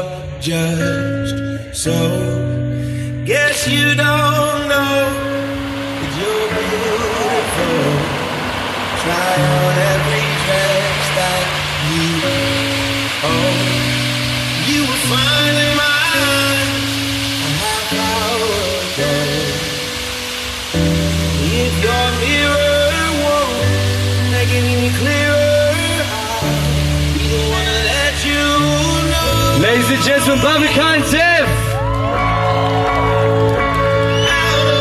you're judged. So guess you don't know that you're beautiful. Try on every dress that you own. You will find in my eyes a half hour ago. If your mirror won't make it any clearer, I'll be the one to let you know. Ladies and gentlemen, Bobby Khan Tiff.